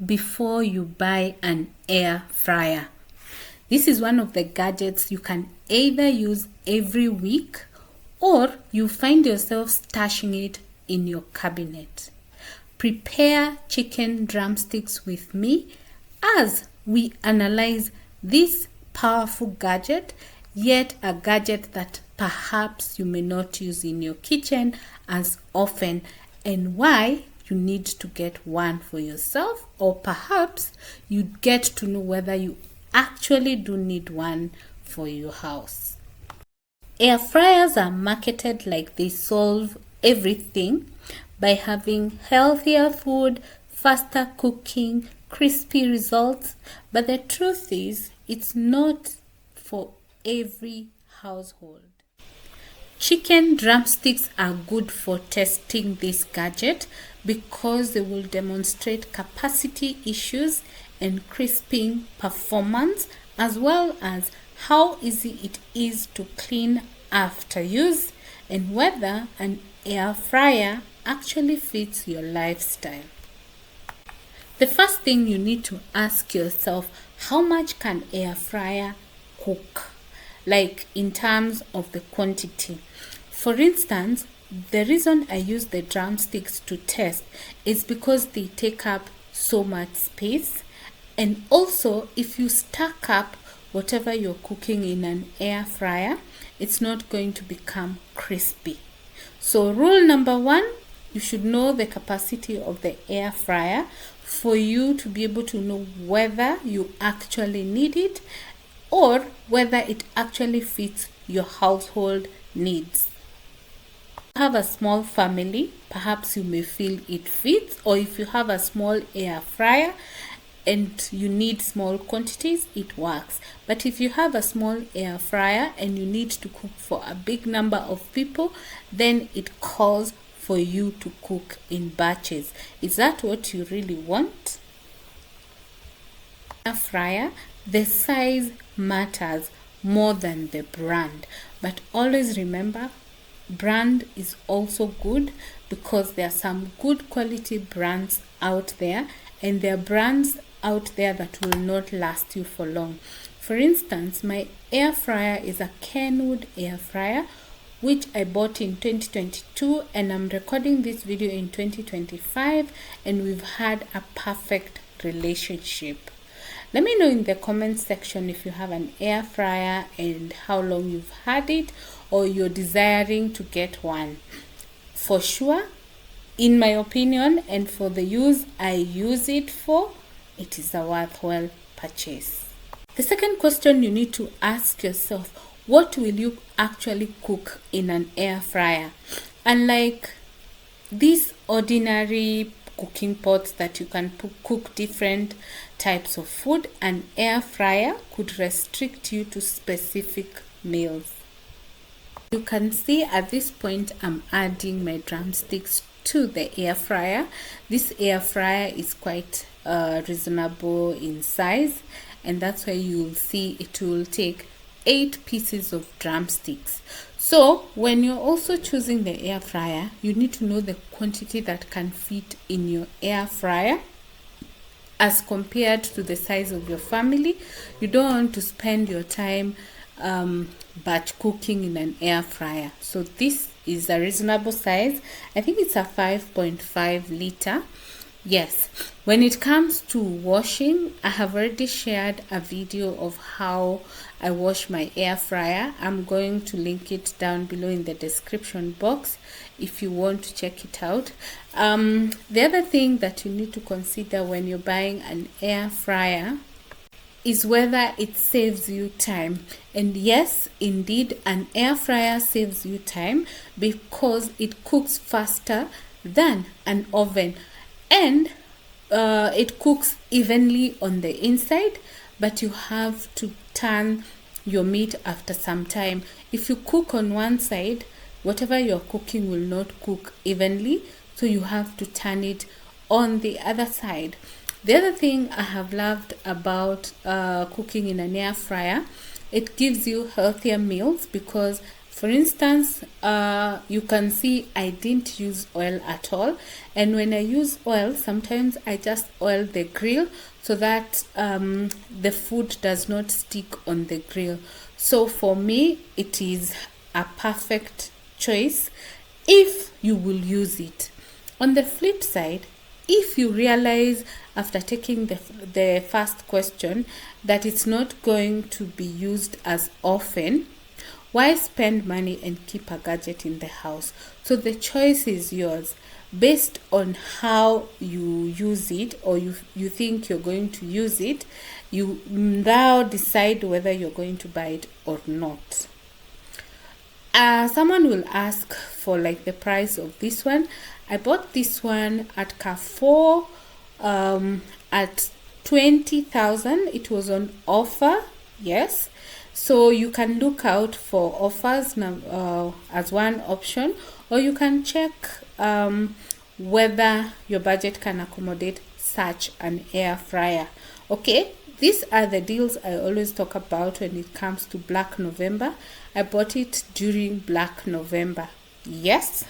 before you buy an air fryer. This is one of the gadgets you can either use every week or you find yourself stashing it in your cabinet. Prepare chicken drumsticks with me as we analyze this powerful gadget, yet a gadget that perhaps you may not use in your kitchen as often, and why you need to get one for yourself, or perhaps you get to know whether you actually do need one for your house. Air fryers are marketed like they solve everything by having healthier food, faster cooking, crispy results, but the truth is it's not for every household. Chicken drumsticks are good for testing this gadget because they will demonstrate capacity issues and crisping performance, as well as how easy it is to clean after use and whether an air fryer actually fits your lifestyle. The first thing you need to ask yourself, how much can air fryer cook? Like in terms of the quantity. For instance, the reason I use the drumsticks to test is because they take up so much space, and also if you stack up whatever you're cooking in an air fryer, it's not going to become crispy. So rule number 1, you should know the capacity of the air fryer for you to be able to know whether you actually need it or whether it actually fits your household needs. If you have a small family, perhaps you may feel it fits, or if you have a small air fryer and you need small quantities, it works. But if you have a small air fryer and you need to cook for a big number of people, then it calls for you to cook in batches. Is that what you really want? Air fryer, the size matters more than the brand, but always remember, brand is also good because there are some good quality brands out there, and there are brands out there that will not last you for long. For instance, my air fryer is a Kenwood air fryer which I bought in 2022, and I'm recording this video in 2025, and we've had a perfect relationship. Let me know in the comment section if you have an air fryer and how long you've had it, or you're desiring to get one. For sure, in my opinion, and for the use I use it for, it is a worthwhile purchase. The second question you need to ask yourself, what will you actually cook in an air fryer? Unlike these ordinary cooking pots that you can cook different types of food, an air fryer could restrict you to specific meals. You can see at this point I'm adding my drumsticks to the air fryer. This air fryer is quite reasonable in size, and that's why you'll see it will take 8 pieces of drumsticks. So when you're also choosing the air fryer, you need to know the quantity that can fit in your air fryer as compared to the size of your family. You don't want to spend your time batch cooking in an air fryer. So this is a reasonable size. I think it's a 5.5 liter. Yes, when it comes to washing, I have already shared a video of how I wash my air fryer. I'm going to link it down below in the description box if you want to check it out. The other thing that you need to consider when you're buying an air fryer is whether it saves you time. And yes, indeed, an air fryer saves you time because it cooks faster than an oven, and it cooks evenly on the inside, but you have to turn your meat after some time. If you cook on one side, whatever you're cooking will not cook evenly, so you have to turn it on the other side. The other thing I have loved about cooking in an air fryer, it gives you healthier meals because For instance, you can see I didn't use oil at all, and when I use oil, sometimes I just oil the grill so that the food does not stick on the grill. So for me, it is a perfect choice if you will use it. On the flip side, if you realize after taking the first question that it's not going to be used as often, why spend money and keep a gadget in the house? So the choice is yours based on how you use it, or you think you're going to use it. You now decide whether you're going to buy it or not. Someone will ask for like the price of this one. I bought this one at Carrefour at 20,000. It was on offer. Yes, so you can look out for offers as one option, or you can check whether your budget can accommodate such an air fryer. Okay, these are the deals I always talk about when it comes to Black November. I bought it during Black November. Yes.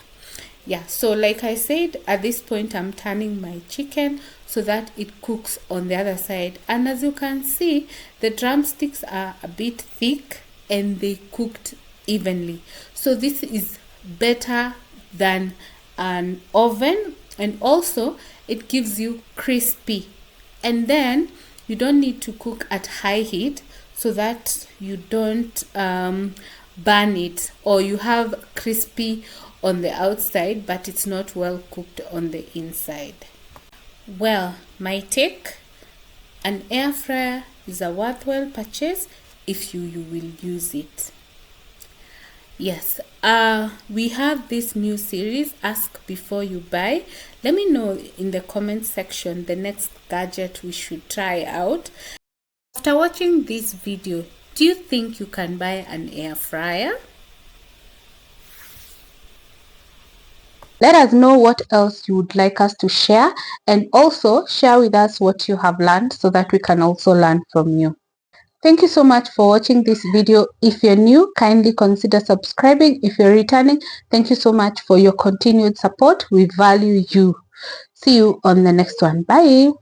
Yeah, so like I said, at this point I'm turning my chicken so that it cooks on the other side. And as you can see, the drumsticks are a bit thick and they cooked evenly. So this is better than an oven, and also it gives you crispy. And then you don't need to cook at high heat so that you don't burn it, or you have crispy on the outside but it's not well cooked on the inside. Well, my take, an air fryer is a worthwhile purchase if you will use it. Yes, we have this new series, Ask Before You Buy. Let me know in the comment section the next gadget we should try out. After watching this video, do you think you can buy an air fryer? Let us know what else you would like us to share, and also share with us what you have learned so that we can also learn from you. Thank you so much for watching this video. If you're new, kindly consider subscribing. If you're returning, thank you so much for your continued support. We value you. See you on the next one. Bye.